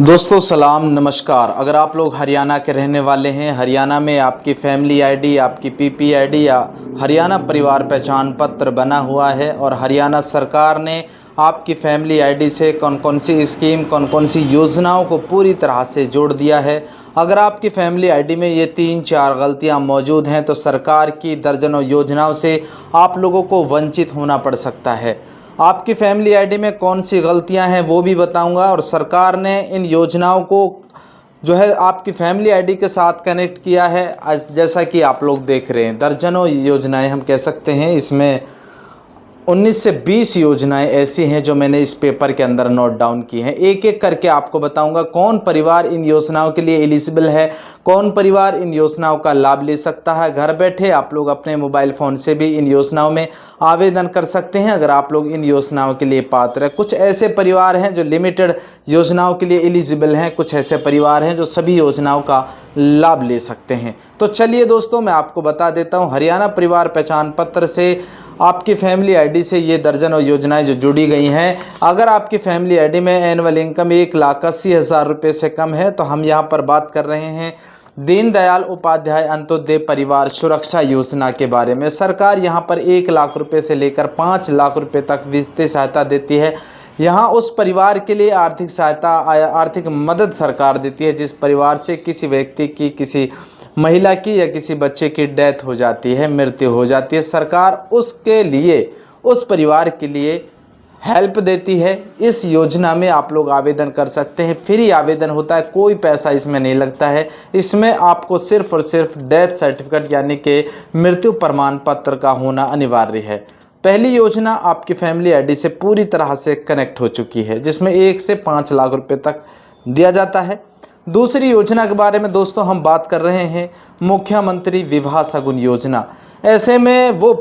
दोस्तों सलाम नमस्कार। अगर आप लोग हरियाणा के रहने वाले हैं, हरियाणा में आपकी फैमिली आईडी, आपकी पीपी आईडी या हरियाणा परिवार पहचान पत्र बना हुआ है और हरियाणा सरकार ने आपकी फैमिली आईडी से कौन कौन सी स्कीम, कौन कौन सी योजनाओं को पूरी तरह से जोड़ दिया है। अगर आपकी फैमिली आईडी में ये 3-4 गलतियां मौजूद हैं तो सरकार की दर्जनों योजनाओं से आप लोगों को वंचित होना पड़ सकता है। आपकी फैमिली आईडी में कौन सी गलतियां हैं वो भी बताऊंगा और सरकार ने इन योजनाओं को जो है आपकी फैमिली आईडी के साथ कनेक्ट किया है। जैसा कि आप लोग देख रहे हैं, दर्जनों योजनाएं हम कह सकते हैं। इसमें 19 से 20 योजनाएं ऐसी हैं जो मैंने इस पेपर के अंदर नोट डाउन की हैं। एक एक करके आपको बताऊंगा कौन परिवार इन योजनाओं के लिए एलिजिबल है, कौन परिवार इन योजनाओं का लाभ ले सकता है। घर बैठे आप लोग अपने मोबाइल फ़ोन से भी इन योजनाओं में आवेदन कर सकते हैं अगर आप लोग इन योजनाओं के लिए पात्र हैं। कुछ ऐसे परिवार हैं जो लिमिटेड योजनाओं के लिए एलिजिबल हैं, कुछ ऐसे परिवार हैं जो सभी योजनाओं का लाभ ले सकते हैं। तो चलिए दोस्तों, मैं आपको बता देता हूँ हरियाणा परिवार पहचान पत्र से आपकी फैमिली आईडी से ये दर्जनों योजनाएं जो जुड़ी गई हैं। अगर आपकी फैमिली आईडी में एनुअल इनकम 1,80,000 रुपये से कम है तो हम यहाँ पर बात कर रहे हैं दीनदयाल उपाध्याय अंत्योदय परिवार सुरक्षा योजना के बारे में। सरकार यहाँ पर 1 लाख रुपये से लेकर 5 लाख रुपये तक वित्तीय सहायता देती है। यहाँ उस परिवार के लिए आर्थिक सहायता, आर्थिक मदद सरकार देती है जिस परिवार से किसी व्यक्ति की, किसी महिला की या किसी बच्चे की डेथ हो जाती है, मृत्यु हो जाती है। सरकार उसके लिए, उस परिवार के लिए हेल्प देती है। इस योजना में आप लोग आवेदन कर सकते हैं। फ्री आवेदन होता है, कोई पैसा इसमें नहीं लगता है। इसमें आपको सिर्फ और सिर्फ डेथ सर्टिफिकेट यानी कि मृत्यु प्रमाण पत्र का होना अनिवार्य है। पहली योजना आपकी फैमिली आईडी से पूरी तरह से कनेक्ट हो चुकी है जिसमें 1 से 5 लाख रुपए तक दिया जाता है। दूसरी योजना के बारे में दोस्तों हम बात कर रहे हैं मुख्यमंत्री विवाह शगुन योजना। ऐसे में वो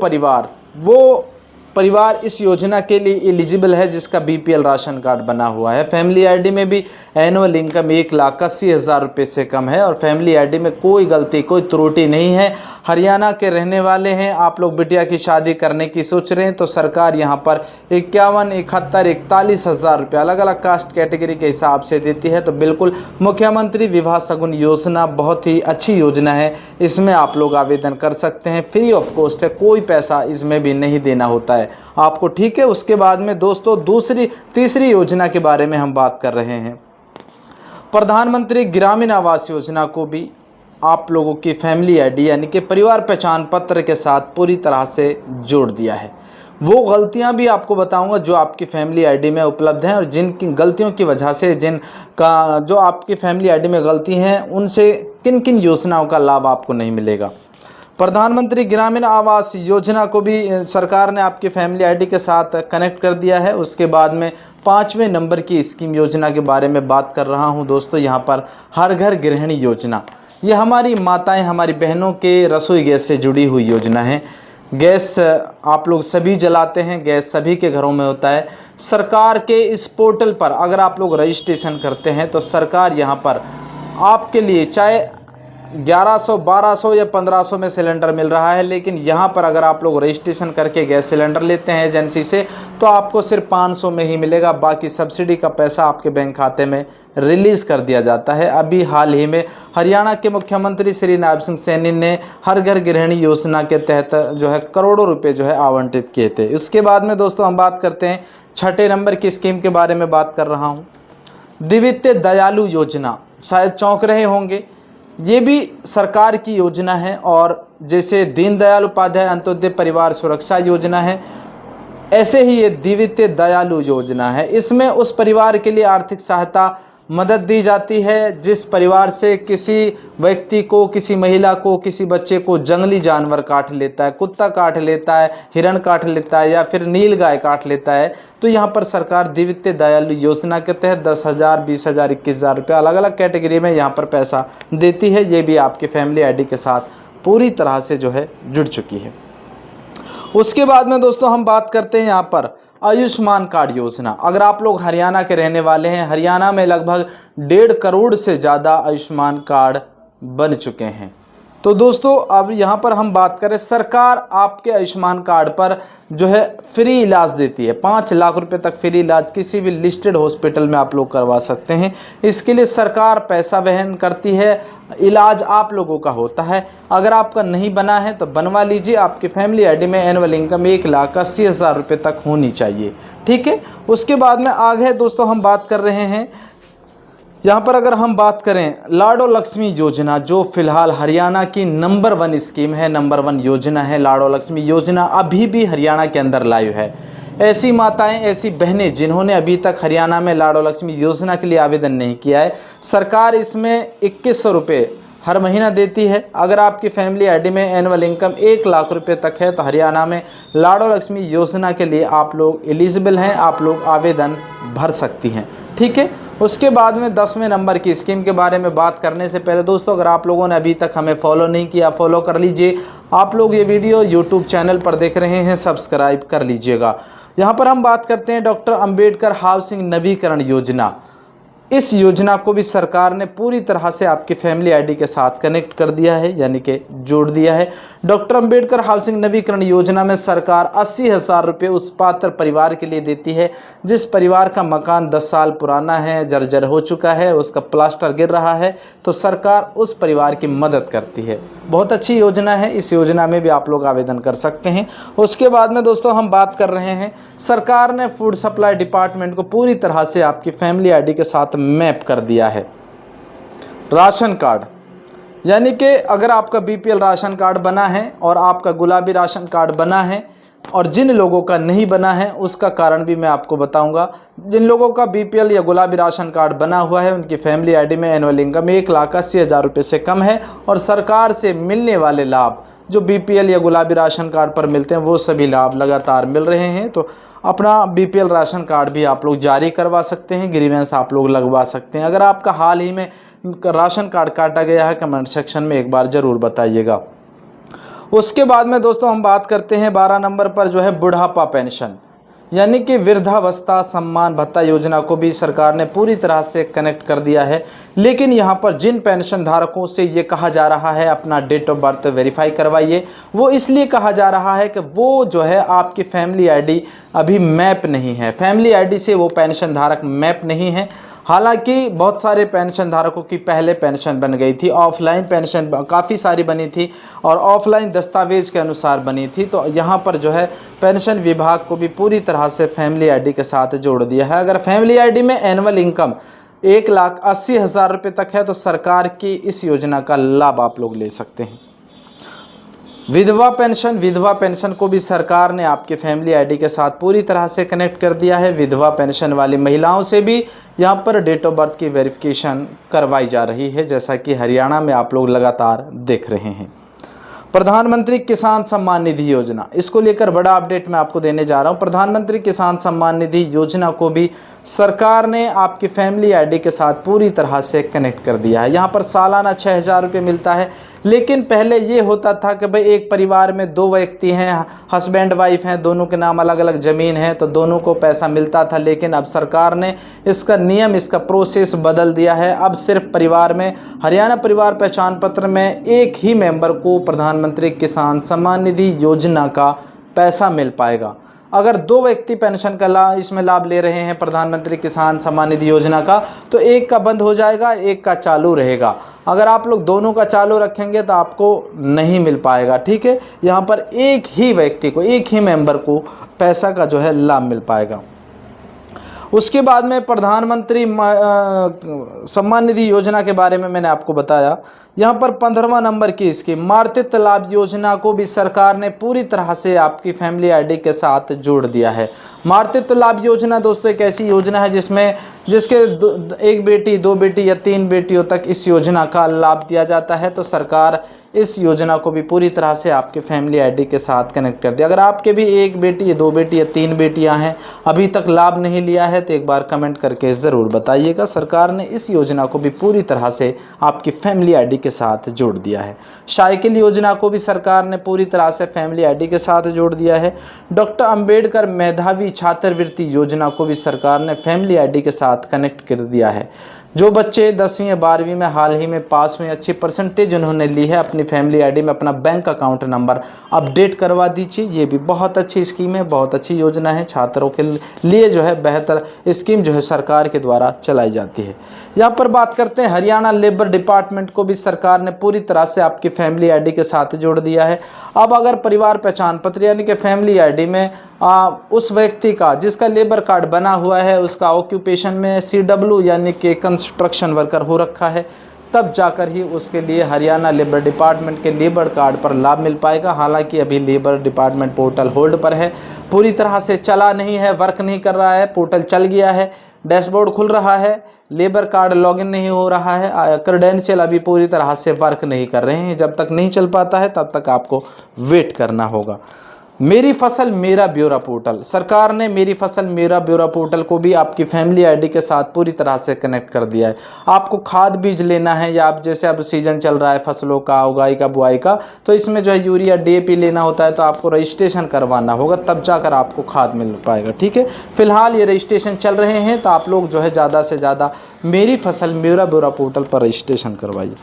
परिवार इस योजना के लिए एलिजिबल है जिसका बीपीएल राशन कार्ड बना हुआ है। फैमिली आईडी में भी एनुअल इनकम 1,80,000 रुपये से कम है और फैमिली आईडी में कोई गलती, कोई त्रुटि नहीं है। हरियाणा के रहने वाले हैं, आप लोग बिटिया की शादी करने की सोच रहे हैं तो सरकार यहाँ पर 51, 71, 41,000 रुपये अलग अलग कास्ट कैटेगरी के हिसाब से देती है। तो बिल्कुल मुख्यमंत्री विवाह शगुन योजना बहुत ही अच्छी योजना है। इसमें आप लोग आवेदन कर सकते हैं, फ्री ऑफ कॉस्ट है, कोई पैसा इसमें भी नहीं देना होता है आपको, ठीक है। उसके बाद में दोस्तों तीसरी योजना के बारे में हम बात कर रहे हैं। प्रधानमंत्री ग्रामीण आवास योजना को भी आप लोगों की फैमिली आईडी यानी कि परिवार पहचान पत्र के साथ पूरी तरह से जोड़ दिया है। वो गलतियां भी आपको बताऊंगा जो आपकी फैमिली आईडी में उपलब्ध हैं और जिनकी गलतियों की वजह से, जिनका जो आपकी फैमिली आईडी में गलती हैं, उनसे किन किन योजनाओं का लाभ आपको नहीं मिलेगा। प्रधानमंत्री ग्रामीण आवास योजना को भी सरकार ने आपकी फैमिली आईडी के साथ कनेक्ट कर दिया है। उसके बाद में 5वें नंबर की स्कीम योजना के बारे में बात कर रहा हूं दोस्तों। यहाँ पर हर घर गृहिणी योजना, ये हमारी माताएं, हमारी बहनों के रसोई गैस से जुड़ी हुई योजना है। गैस आप लोग सभी जलाते हैं, गैस सभी के घरों में होता है। सरकार के इस पोर्टल पर अगर आप लोग रजिस्ट्रेशन करते हैं तो सरकार यहाँ पर आपके लिए चाहे 1100, 1200 या 1500 में सिलेंडर मिल रहा है, लेकिन यहाँ पर अगर आप लोग रजिस्ट्रेशन करके गैस सिलेंडर लेते हैं एजेंसी से तो आपको सिर्फ 500 में ही मिलेगा। बाकी सब्सिडी का पैसा आपके बैंक खाते में रिलीज़ कर दिया जाता है। अभी हाल ही में हरियाणा के मुख्यमंत्री श्री नायब सिंह सैनी ने हर घर गृहिणी योजना के तहत जो है करोड़ों रुपये जो है आवंटित किए थे। उसके बाद में दोस्तों हम बात करते हैं 6ठे नंबर की स्कीम के बारे में बात कर रहा हूँ, दिव्य दयालु योजना। शायद चौंक रहे होंगे, ये भी सरकार की योजना है और जैसे दीनदयाल उपाध्याय अंत्योदय परिवार सुरक्षा योजना है, ऐसे ही ये दिव्य दयालु योजना है। इसमें उस परिवार के लिए आर्थिक सहायता, मदद दी जाती है जिस परिवार से किसी व्यक्ति को, किसी महिला को, किसी बच्चे को जंगली जानवर काट लेता है, कुत्ता काट लेता है, हिरण काट लेता है या फिर नीलगाय काट लेता है। तो यहाँ पर सरकार दिव्य दयालु योजना के तहत 10,000, 20,000, 21,000 रुपये अलग अलग कैटेगरी में यहाँ पर पैसा देती है। ये भी आपकी फैमिली आईडी के साथ पूरी तरह से जो है जुड़ चुकी है। उसके बाद में दोस्तों हम बात करते हैं यहाँ पर आयुष्मान कार्ड योजना। अगर आप लोग हरियाणा के रहने वाले हैं, हरियाणा में लगभग 1.5 करोड़ से ज़्यादा आयुष्मान कार्ड बन चुके हैं। तो दोस्तों अब यहाँ पर हम बात करें, सरकार आपके आयुष्मान कार्ड पर जो है फ्री इलाज देती है। 5 लाख रुपए तक फ्री इलाज किसी भी लिस्टेड हॉस्पिटल में आप लोग करवा सकते हैं। इसके लिए सरकार पैसा वहन करती है, इलाज आप लोगों का होता है। अगर आपका नहीं बना है तो बनवा लीजिए। आपकी फैमिली आईडी में एनुअल इनकम 1,80,000 रुपये तक होनी चाहिए, ठीक है। उसके बाद में आगे दोस्तों हम बात कर रहे हैं, यहाँ पर अगर हम बात करें लाडो लक्ष्मी योजना, जो फिलहाल हरियाणा की नंबर 1 स्कीम है, नंबर 1 योजना है। लाडो लक्ष्मी योजना अभी भी हरियाणा के अंदर लाइव है। ऐसी माताएं, ऐसी बहनें जिन्होंने अभी तक हरियाणा में लाडो लक्ष्मी योजना के लिए आवेदन नहीं किया है, सरकार इसमें 2100 रुपये हर महीना देती है। अगर आपकी फैमिली आईडी में एनुअल इनकम 1 लाख रुपए तक है तो हरियाणा में लाडो लक्ष्मी योजना के लिए आप लोग एलिजिबल हैं, आप लोग आवेदन भर सकती हैं, ठीक है। उसके बाद में 10वें नंबर की स्कीम के बारे में बात करने से पहले दोस्तों, अगर आप लोगों ने अभी तक हमें फॉलो नहीं किया, फॉलो कर लीजिए। आप लोग ये वीडियो यूट्यूब चैनल पर देख रहे हैं, सब्सक्राइब कर लीजिएगा। यहाँ पर हम बात करते हैं डॉक्टर अंबेडकर हाउसिंग नवीकरण योजना। इस योजना को भी सरकार ने पूरी तरह से आपकी फैमिली आईडी के साथ कनेक्ट कर दिया है, यानी कि जोड़ दिया है। डॉक्टर अंबेडकर हाउसिंग नवीकरण योजना में सरकार 80,000 रुपये उस पात्र परिवार के लिए देती है जिस परिवार का मकान 10 साल पुराना है, जर्जर हो चुका है, उसका प्लास्टर गिर रहा है, तो सरकार उस परिवार की मदद करती है। बहुत अच्छी योजना है, इस योजना में भी आप लोग आवेदन कर सकते हैं। उसके बाद में दोस्तों हम बात कर रहे हैं, सरकार ने फूड सप्लाई डिपार्टमेंट को पूरी तरह से आपकी फैमिली आईडी के साथ मैप कर दिया है। राशन कार्ड, यानी कि अगर आपका बीपीएल राशन कार्ड बना है और आपका गुलाबी राशन कार्ड बना है, और जिन लोगों का नहीं बना है उसका कारण भी मैं आपको बताऊंगा। जिन लोगों का बीपीएल या गुलाबी राशन कार्ड बना हुआ है उनकी फैमिली आईडी में एनुअल इनकम 1,80,000 रुपये से कम है और सरकार से मिलने वाले लाभ जो बीपीएल या गुलाबी राशन कार्ड पर मिलते हैं वो सभी लाभ लगातार मिल रहे हैं। तो अपना बीपीएल राशन कार्ड भी आप लोग जारी करवा सकते हैं, ग्रीवेंस आप लोग लगवा सकते हैं। अगर आपका हाल ही में राशन कार्ड काटा गया है, कमेंट सेक्शन में एक बार ज़रूर बताइएगा। उसके बाद में दोस्तों हम बात करते हैं 12 नंबर पर जो है बुढ़ापा पेंशन, यानी कि वृद्धावस्था सम्मान भत्ता योजना को भी सरकार ने पूरी तरह से कनेक्ट कर दिया है। लेकिन यहाँ पर जिन पेंशन धारकों से ये कहा जा रहा है अपना डेट ऑफ बर्थ वेरीफाई करवाइए, वो इसलिए कहा जा रहा है कि वो जो है आपकी फैमिली आईडी अभी मैप नहीं है, फैमिली आईडी से वो पेंशन धारक मैप नहीं है। हालांकि बहुत सारे पेंशन धारकों की पहले पेंशन बन गई थी, ऑफलाइन पेंशन काफ़ी सारी बनी थी और ऑफलाइन दस्तावेज के अनुसार बनी थी। तो यहाँ पर जो है पेंशन विभाग को भी पूरी तरह से फैमिली आईडी के साथ जोड़ दिया है। अगर फैमिली आईडी में एनुअल इनकम 1,80,000 रुपये तक है तो सरकार की इस योजना का लाभ आप लोग ले सकते हैं। विधवा पेंशन को भी सरकार ने आपके फैमिली आईडी के साथ पूरी तरह से कनेक्ट कर दिया है। विधवा पेंशन वाली महिलाओं से भी यहाँ पर डेट ऑफ बर्थ की वेरिफिकेशन करवाई जा रही है, जैसा कि हरियाणा में आप लोग लगातार देख रहे हैं। प्रधानमंत्री किसान सम्मान निधि योजना, इसको लेकर बड़ा अपडेट मैं आपको देने जा रहा हूं। प्रधानमंत्री किसान सम्मान निधि योजना को भी सरकार ने आपकी फैमिली आईडी के साथ पूरी तरह से कनेक्ट कर दिया है। यहां पर सालाना 6,000 रुपये मिलता है। लेकिन पहले ये होता था कि भाई एक परिवार में 2 व्यक्ति हैं, हस्बैंड वाइफ हैं, दोनों के नाम अलग अलग ज़मीन है तो दोनों को पैसा मिलता था। लेकिन अब सरकार ने इसका नियम, इसका प्रोसेस बदल दिया है। अब सिर्फ परिवार में, हरियाणा परिवार पहचान पत्र में एक ही मेंबर को प्रधानमंत्री किसान सम्मान निधि योजना का पैसा मिल पाएगा। अगर 2 व्यक्ति पेंशन का इसमें लाभ ले रहे हैं प्रधानमंत्री किसान सम्मान निधि योजना का, तो एक का बंद हो जाएगा, एक का चालू रहेगा। अगर आप लोग दोनों का चालू रखेंगे तो आपको नहीं मिल पाएगा, ठीक है। यहाँ पर एक ही व्यक्ति को, एक ही मेंबर को पैसा का जो है लाभ मिल पाएगा। उसके बाद में प्रधानमंत्री सम्मान निधि योजना के बारे में मैंने आपको बताया। यहाँ पर 15वां नंबर की स्कीम मातृत्व लाभ योजना को भी सरकार ने पूरी तरह से आपकी फैमिली आईडी के साथ जोड़ दिया है। मातृत्व लाभ योजना दोस्तों एक ऐसी योजना है जिसके 1 बेटी, 2 बेटी या 3 बेटियों तक इस योजना का लाभ दिया जाता है। तो सरकार इस योजना को भी पूरी तरह से आपके फैमिली आईडी के साथ कनेक्ट कर दिया। अगर आपके भी 1 बेटी, 2 बेटी या 3 बेटियां हैं, अभी तक लाभ नहीं लिया है तो एक बार कमेंट करके ज़रूर बताइएगा। सरकार ने इस योजना को भी पूरी तरह से आपकी फैमिली आईडी के साथ जोड़ दिया है। साइकिल योजना को भी सरकार ने पूरी तरह से फैमिली आईडी के साथ जोड़ दिया है। डॉक्टर अंबेडकर मेधावी छात्रवृत्ति योजना को भी सरकार ने फैमिली आईडी के साथ कनेक्ट कर दिया है। जो बच्चे 10वीं या 12वीं में हाल ही में पास हुए, अच्छी परसेंटेज उन्होंने ली है, अपनी फैमिली आईडी में अपना बैंक अकाउंट नंबर अपडेट करवा दीजिए। ये भी बहुत अच्छी स्कीम है, बहुत अच्छी योजना है, छात्रों के लिए जो है बेहतर स्कीम जो है सरकार के द्वारा चलाई जाती है। यहाँ पर बात करते हैं हरियाणा लेबर डिपार्टमेंट को भी सरकार ने पूरी तरह से आपकी फैमिली आईडी के साथ जोड़ दिया है। अब अगर परिवार पहचान पत्र यानी कि फैमिली आईडी में उस व्यक्ति का जिसका लेबर कार्ड बना हुआ है, उसका ऑक्यूपेशन में CW यानी कि कंस्ट्रक्शन वर्कर हो रखा है, तब जाकर ही उसके लिए हरियाणा लेबर डिपार्टमेंट के लेबर कार्ड पर लाभ मिल पाएगा। हालांकि अभी लेबर डिपार्टमेंट पोर्टल होल्ड पर है, पूरी तरह से चला नहीं है, वर्क नहीं कर रहा है। पोर्टल चल गया है, डैशबोर्ड खुल रहा है, लेबर कार्ड लॉगिन नहीं हो रहा है, क्रेडेंशियल अभी पूरी तरह से वर्क नहीं कर रहे हैं। जब तक नहीं चल पाता है तब तक आपको वेट करना होगा। मेरी फसल मेरा ब्यौरा पोर्टल, सरकार ने मेरी फसल मेरा ब्यौरा पोर्टल को भी आपकी फैमिली आईडी के साथ पूरी तरह से कनेक्ट कर दिया है। आपको खाद बीज लेना है या आप जैसे अब सीजन चल रहा है फसलों का, उगाई का, बुआई का, तो इसमें जो है यूरिया DAP लेना होता है तो आपको रजिस्ट्रेशन करवाना होगा, तब जाकर आपको खाद मिल पाएगा। ठीक है, फिलहाल ये रजिस्ट्रेशन चल रहे हैं, तो आप लोग जो है ज़्यादा से ज़्यादा मेरी फसल मेरा ब्यौरा पोर्टल पर रजिस्ट्रेशन करवाइए।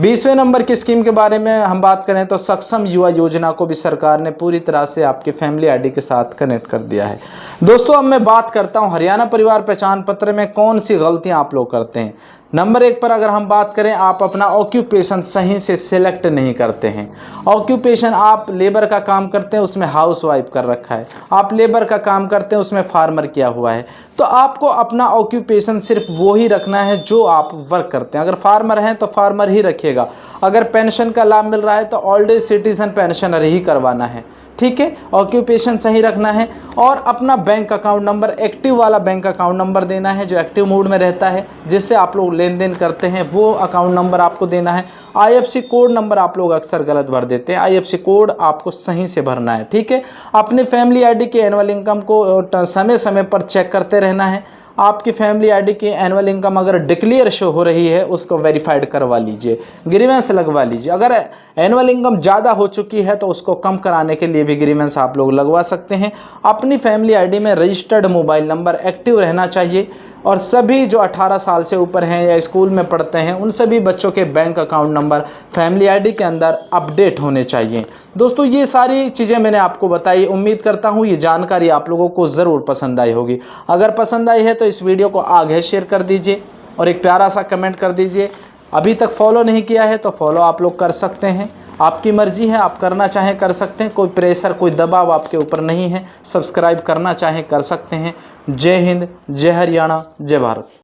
20वें नंबर की स्कीम के बारे में हम बात करें तो सक्षम युवा योजना को भी सरकार ने पूरी तरह से आपके फैमिली आईडी के साथ कनेक्ट कर दिया है। दोस्तों, अब मैं बात करता हूं हरियाणा परिवार पहचान पत्र में कौन सी गलतियां आप लोग करते हैं। नंबर 1 पर अगर हम बात करें, आप अपना ऑक्यूपेशन सही से सिलेक्ट नहीं करते हैं। ऑक्यूपेशन आप लेबर का काम करते हैं उसमें हाउसवाइफ कर रखा है, आप लेबर का काम करते हैं उसमें फार्मर किया हुआ है, तो आपको अपना ऑक्यूपेशन सिर्फ वो ही रखना है जो आप वर्क करते हैं। अगर फार्मर हैं तो फार्मर ही रखिएगा, अगर पेंशन का लाभ मिल रहा है तो ओल्ड एज सिटीजन पेंशनर ही करवाना है। ठीक है, ऑक्यूपेशन सही रखना है और अपना बैंक अकाउंट नंबर एक्टिव वाला बैंक अकाउंट नंबर देना है, जो एक्टिव मोड में रहता है, जिससे आप लोग लेन देन करते हैं, वो अकाउंट नंबर आपको देना है। IFSC कोड नंबर आप लोग अक्सर गलत भर देते हैं, IFSC कोड आपको सही से भरना है। ठीक है, अपनी फैमिली आईडी के एनुअल इनकम को समय समय पर चेक करते रहना है। आपकी फैमिली आईडी की एनुअल इनकम अगर डिक्लेयर शो हो रही है उसको वेरीफाइड करवा लीजिए, ग्रीवेंस लगवा लीजिए। अगर एनुअल इनकम ज़्यादा हो चुकी है तो उसको कम कराने के लिए भी ग्रीवेंस आप लोग लगवा सकते हैं। अपनी फैमिली आईडी में रजिस्टर्ड मोबाइल नंबर एक्टिव रहना चाहिए और सभी जो 18 साल से ऊपर हैं या स्कूल में पढ़ते हैं उन सभी बच्चों के bank account number family ID के अंदर अपडेट होने चाहिए। दोस्तों, ये सारी चीज़ें मैंने आपको बताई, उम्मीद करता हूँ ये जानकारी आप लोगों को ज़रूर पसंद आई होगी। अगर पसंद आई है तो इस वीडियो को आगे शेयर कर दीजिए और एक प्यारा सा कमेंट कर दीजिए। अभी तक फॉलो नहीं किया है तो फॉलो आप लोग कर सकते हैं, आपकी मर्जी है, आप करना चाहें कर सकते हैं, कोई प्रेशर कोई दबाव आपके ऊपर नहीं है। सब्सक्राइब करना चाहें कर सकते हैं। जय हिंद, जय हरियाणा, जय भारत।